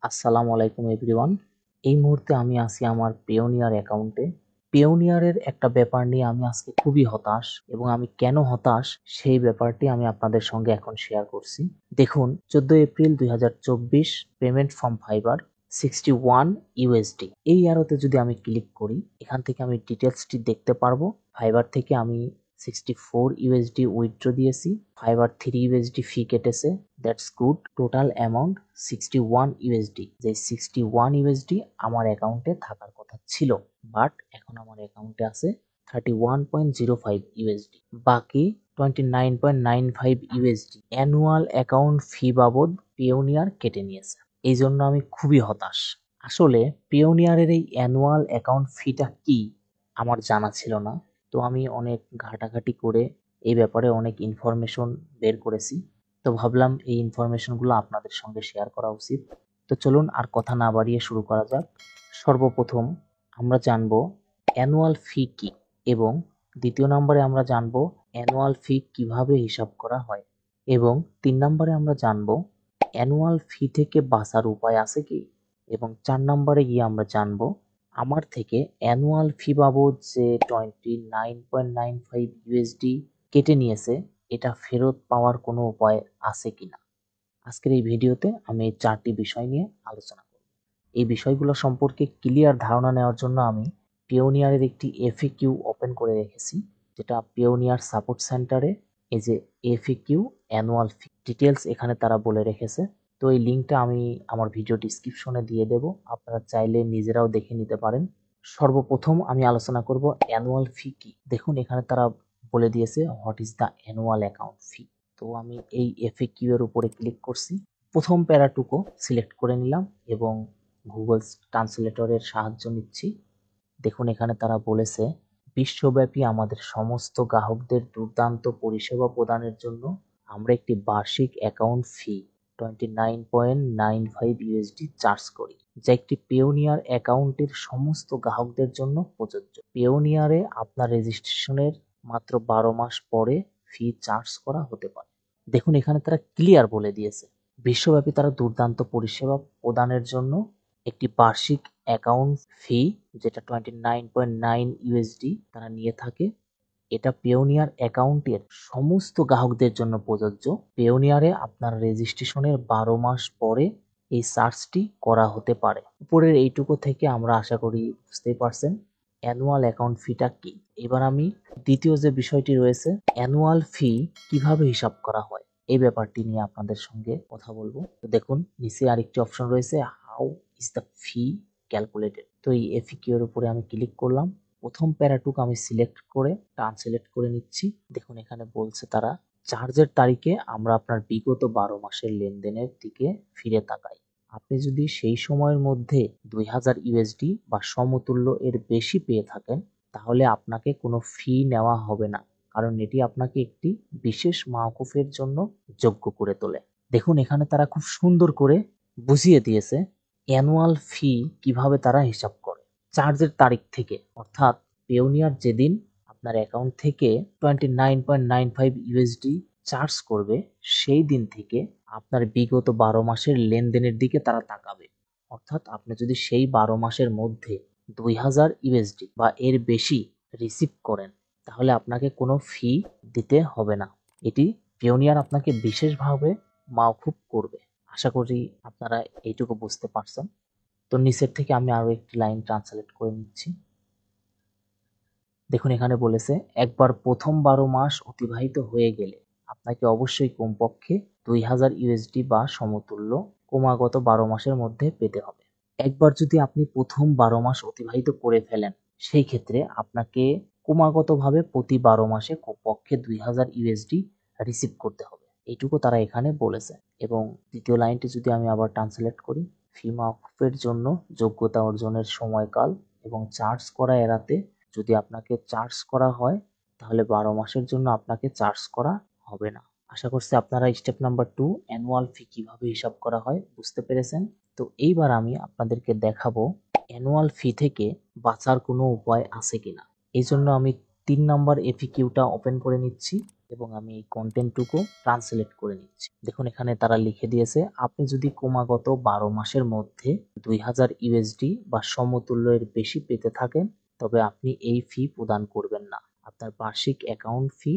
আসসালামু আলাইকুম এভরিওয়ান। এই মুহূর্তে আমি আছি আমার পেওনিয়ার অ্যাকাউন্টে। পেওনিয়ারের একটা ব্যাপার নিয়ে আমি আজকে খুবই হতাশ এবং আমি কেন হতাশ সেই ব্যাপারটি আমি আপনাদের সঙ্গে এখন শেয়ার করছি। দেখুন, 14 April 2024 payment from fibre 61 USD. এই অ্যারোতে যদি আমি ক্লিক করি, এখান থেকে আমি ডিটেলসটি দেখতে পারবো। ফাইবার থেকে আমি 64 ইউএসডি উইথড্র দিয়েছি, ফাইবার 3 ইউএসডি ফি কেটেছে, that's good. Total amount 61 USD. যে 61 ইউএসডি আমার অ্যাকাউন্টে থাকার কথা ছিল, বাট এখন আমার অ্যাকাউন্টে আছে 31.05 ইউএসডি। বাকি 29.95 ইউএসডি অ্যানুয়াল অ্যাকাউন্ট ফি বাবদ পেওনিয়ার কেটে নিয়েছে। এই জন্য আমি খুবই হতাশ। আসলে পেওনিয়ারের এই অ্যানুয়াল অ্যাকাউন্ট ফিটা কি আমার জানা ছিল না। তো আমি অনেক ঘাটাঘাটি করে এই ব্যাপারে অনেক ইনফরমেশন বের করেছি। তো ভাবলাম এই ইনফরমেশনগুলো আপনাদের সঙ্গে শেয়ার করা উচিত। তো চলুন আর কথা না বাড়িয়ে শুরু করা যাক। সর্বপ্রথম আমরা জানব অ্যানুয়াল ফি কি, এবং দ্বিতীয় নম্বরে আমরা জানব অ্যানুয়াল ফি কিভাবে হিসাব করা হয়, এবং 3 নম্বরে আমরা জানব অ্যানুয়াল ফি থেকে বাঁচার উপায় আছে কি, এবং 4 নম্বরে গিয়ে আমরা জানব আমার থেকে অ্যানুয়াল ফি বাবদ যে 29.95 ইউএসডি কেটে নিয়েছে এটা ফেরত পাওয়ার কোনো উপায় আছে কিনা। আজকের এই ভিডিওতে আমি এই 4টি বিষয় নিয়ে আলোচনা করব। এই বিষয়গুলো সম্পর্কে ক্লিয়ার ধারণা নেওয়ার জন্য আমি পেওনিয়ারের একটি এফএকিউ ওপেন করে রেখেছি, যেটা পেওনিয়ার সাপোর্ট সেন্টারে এই যে এফএকিউ অ্যানুয়াল ফি ডিটেলস এখানে তারা বলে রেখেছে। তো এই লিঙ্কটা আমি আমার ভিডিও ডিসক্রিপশনে দিয়ে দেব, আপনারা চাইলে নিজেরাও দেখে নিতে পারেন। সর্বপ্রথম আমি আলোচনা করব অ্যানুয়াল ফি কি। দেখুন, এখানে তারা বলে দিয়েছে what is the annual account fee. তো আমি এই এফএকিউ এর উপরে ক্লিক করছি, প্রথম প্যারাটুকু সিলেক্ট করে নিলাম এবং গুগল ট্রান্সলেটরের সাহায্য নিচ্ছি। দেখুন, এখানে তারা বলেছে বিশ্বব্যাপী আমাদের সমস্ত গ্রাহকদের দুর্দান্ত পরিষেবা প্রদানের জন্য আমরা একটি বার্ষিক অ্যাকাউন্ট ফি 29.95 ইউএসডি চার্জ করি, যা একটি পেওনিয়ার অ্যাকাউন্টের সমস্ত গ্রাহকদের জন্য প্রযোজ্য। পেওনিয়ারে আপনার রেজিস্ট্রেশনের মাত্র 12 মাস পরে ফি চার্জ করা হতে পারে। দেখুন, এখানে তারা ক্লিয়ার বলে দিয়েছে বিশ্বব্যাপী তারা দুর্দান্ত পরিষেবা প্রদানের জন্য একটি বার্ষিক অ্যাকাউন্ট ফি, যেটা 29.9 ইউএসডি তারা নিয়ে থাকে। এটা পেওনিয়ার অ্যাকাউন্টের সমস্ত গ্রাহকদের জন্য প্রযোজ্য। পেওনিয়ারে আপনার রেজিস্ট্রেশনের 12 মাস পরে এই চার্জটি করা হতে পারে। উপরের এইটুকু থেকে আমরা আশা করি বুঝতেই পারছেন অ্যানুয়াল অ্যাকাউন্ট ফিটা কি। এবার আমি দ্বিতীয় যে বিষয়টি রয়েছে অ্যানুয়াল ফি কিভাবে হিসাব করা হয় এই ব্যাপারটি নিয়ে আপনাদের সঙ্গে কথা বলবো। তো দেখুন, নিচে আরেকটি অপশন রয়েছে, how is the fee calculated. তো এই এফিকিউ এর উপরে আমি ক্লিক করলাম, প্রথম প্যারাটুকু আমি সিলেক্ট করে ট্রান্সলেট করে নিচ্ছি। দেখুন, এখানে বলছে তারা চার্জের তারিখে আমরা আপনার বিগত 12 মাসের লেনদেনের দিকে ফিরে তাকাই। আপনি যদি সেই সময়ের মধ্যে 2000 ইউএসডি বা সমতুল্য এর বেশি পেয়ে থাকেন, তাহলে আপনাকে কোনো ফি নেওয়া হবে না, কারণ এটি আপনাকে একটি বিশেষ মাওকুফের জন্য যোগ্য করে তোলে। দেখুন, এখানে তারা খুব সুন্দর করে বুঝিয়ে দিয়েছে অ্যানুয়াল ফি কিভাবে তারা হিসাব করে। চার্জের তারিখ থেকে, অর্থাৎ পেওনিয়ার যেদিন আপনার অ্যাকাউন্ট থেকে 29.95 ইউএসডি চার্জ করবে, সেই দিন থেকে আপনার বিগত 12 মাসের লেনদেনের দিকে তারা তাকাবে। অর্থাৎ আপনি যদি সেই 12 মাসের মধ্যে 2000 ইউএসডি বা এর বেশি রিসিভ করেন, তাহলে আপনাকে কোনো ফি দিতে হবে না। এটি পেওনিয়ার আপনাকে বিশেষভাবে মাওকুফ করবে। আশা করি আপনারা এইটুকু বুঝতে পারছেন। তো নিচের থেকে আমি আরো একটি লাইন ট্রান্সলেট করে নিচ্ছি। দেখুন, এখানে বলেছে একবার প্রথম 12 মাস অতিবাহিত হয়ে গেলে আপনাকে অবশ্যই কমপক্ষে 2000 ইউএসডি বা সমতুল্য ক্রমাগত 12 মাসের মধ্যে পেতে হবে। একবার যদি আপনি প্রথম 12 মাস অতিবাহিত করে ফেলেন, সেই ক্ষেত্রে আপনাকে ক্রমাগতভাবে প্রতি 12 মাসে কমপক্ষে 2000 ইউএসডি রিসিভ করতে হবে। এইটুকু তারা এখানে বলেছে। এবং দ্বিতীয় লাইনটি যদি আমি আবার ট্রান্সলেট করি, ফি মাওকুফের জন্য যোগ্যতা অর্জনের সময়কাল এবং চার্জ করা এড়াতে যদি আপনাকে চার্জ করা হয়, তাহলে 12 মাসের জন্য আপনাকে চার্জ করা হবে না। আশা করছি আপনারা স্টেপ নাম্বার 2 অ্যানুয়াল ফি কিভাবে হিসাব করা হয় বুঝতে পেরেছেন। তো এইবার আমি আপনাদেরকে দেখাবো অ্যানুয়াল ফি থেকে বাঁচার কোনো উপায় আছে কিনা। এই জন্য আমি 3 নাম্বার এফিকিউটা ওপেন করে নিচ্ছি। এবং আমি এই কন্টেন্টটুকু ট্রান্সলেট করে নিচ্ছি। দেখুন এখানে তারা লিখে দিয়েছে, আপনি যদি ক্রমাগত 12 মাসের মধ্যে 2000 ইউএসডি বা সমতুল্য এর বেশি পেতে থাকেন তবে আপনি এই ফি প্রদান করবেন না। আপনার বার্ষিক অ্যাকাউন্ট ফি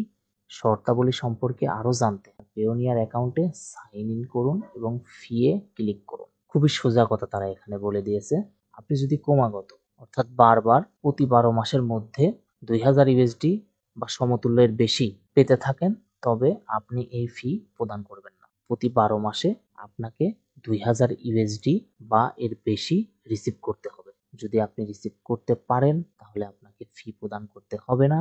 শর্তাবলী সম্পর্কে আরো জানতে পেওনিয়ার অ্যাকাউন্টে সাইন ইন করুন এবং ফি এ ক্লিক করুন। খুবই সোজা কথা তারা এখানে বলে দিয়েছে। আপনি যদি ক্রমাগত অর্থাৎ বারবার প্রতি 12 মাসের মধ্যে 2000 ইউএসডি বা সমতুল্য এর বেশি পেতে থাকেন তবে আপনি এই ফি প্রদান করবেন না। প্রতি 12 মাসে আপনাকে 2000 ইউএসডি বা এর বেশি রিসিভ করতে হবে। যদি আপনি রিসিভ করতে পারেন তাহলে আপনাকে ফি প্রদান করতে হবে না।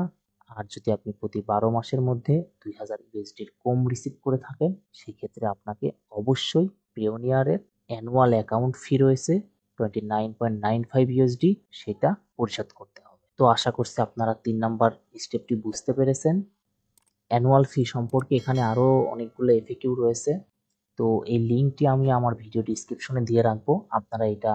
আর যদি আপনি প্রতি 12 মাসের মধ্যে 2000 ইউএসডির কম রিসিভ করে থাকেন সেক্ষেত্রে আপনাকে অবশ্যই পেওনিয়ারের অ্যানুয়াল অ্যাকাউন্ট ফি রয়েছে 29.95 ইউএসডি, সেটা পরিশোধ করতে হবে। তো আশা করছি আপনারা 3 নাম্বার স্টেপটি বুঝতে পেরেছেন। অ্যানুয়াল ফি সম্পর্কে এখানে আরো অনেকগুলো এফএকিউ রয়েছে, তো এই লিঙ্কটি আমি আমার ভিডিও ডিসক্রিপশনে দিয়ে রাখবো, আপনারা এটা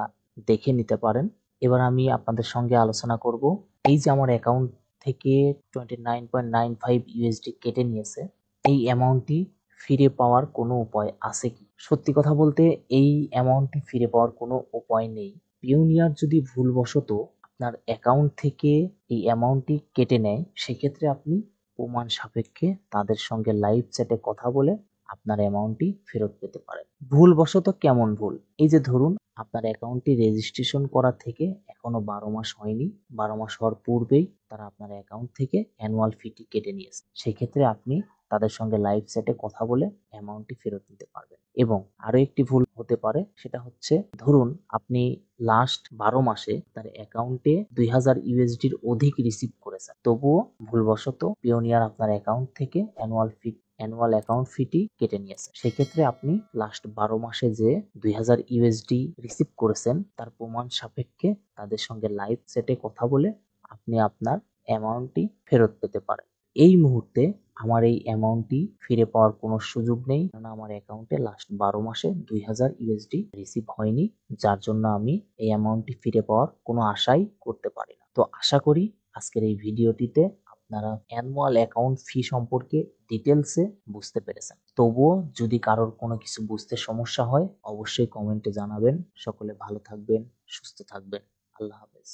দেখে নিতে পারেন। এবার আমি আপনাদের সঙ্গে আলোচনা করব এই যে আমার অ্যাকাউন্ট থেকে 29.95 ইউএসডি কেটে নিয়েছে, এই অ্যামাউন্টটি ফিরে পাওয়ার কোনো উপায় আছে কি? সত্যি কথা বলতে এই অ্যামাউন্টটি ফিরে পাওয়ার কোনো উপায় নেই। পেওনিয়ার যদি ভুলবশত আপনার অ্যাকাউন্ট থেকে এই অ্যামাউন্টটি কেটে নেয় সেক্ষেত্রে আপনি প্রমাণ সাপেক্ষে তাদের সঙ্গে লাইভ চ্যাটে কথা বলে আপনার অ্যামাউন্টটি ফেরত পেতে পারেন। ভুলবশত কেমন ভুল? এই যে ধরুন আপনার অ্যাকাউন্টটি রেজিস্ট্রেশন করা থেকে এখনো 12 মাস হয়নি, 12 মাস হওয়ার পূর্বেই তারা আপনার অ্যাকাউন্ট থেকে অ্যানুয়াল ফিটি কেটে নিয়েছে। সেক্ষেত্রে আপনি তাদের সঙ্গে লাইভ চ্যাটে কথা বলে অ্যামাউন্টটি ফেরত নিতে পারবেন। এবং আরো একটি ভুল হতে পারে, সেটা হচ্ছে ধরুন আপনি লাস্ট 12 মাসে তার অ্যাকাউন্টে 2000 ইউএসডির অধিক রিসিভ করেছেন, তবুও ভুলবশত পেওনিয়ার আপনার অ্যাকাউন্ট থেকে অ্যানুয়াল অ্যাকাউন্ট ফিটি কেটে নিয়েছে। সেক্ষেত্রে আপনি লাস্ট 12 মাসে যে 2000 ইউএসডি রিসিভ করেছেন তার প্রমাণ সাপেক্ষে তাদের সঙ্গে লাইভ চ্যাটে কথা বলে আপনি আপনার অ্যামাউন্টটি ফেরত পেতে পারেন। এই মুহূর্তে আমার এই অ্যামাউন্টটি ফিরে পাওয়ার কোনো সুযোগ নেই, কারণ আমার অ্যাকাউন্টে লাস্ট 12 মাসে 2000 ইউএসডি রিসিভ হয়নি, যার জন্য আমি এই অ্যামাউন্টটি ফিরে পাওয়ার কোনো আশাই করতে পারি না। তো আশা করি আজকের এই ভিডিওটিতে আপনারা অ্যানুয়াল অ্যাকাউন্ট ফি সম্পর্কে ডিটেলসে বুঝতে পেরেছেন। তবুও যদি কারোর কোনো কিছু বুঝতে সমস্যা হয় অবশ্যই কমেন্টে জানাবেন। সকলে ভালো থাকবেন, সুস্থ থাকবেন। আল্লাহ হাফেজ।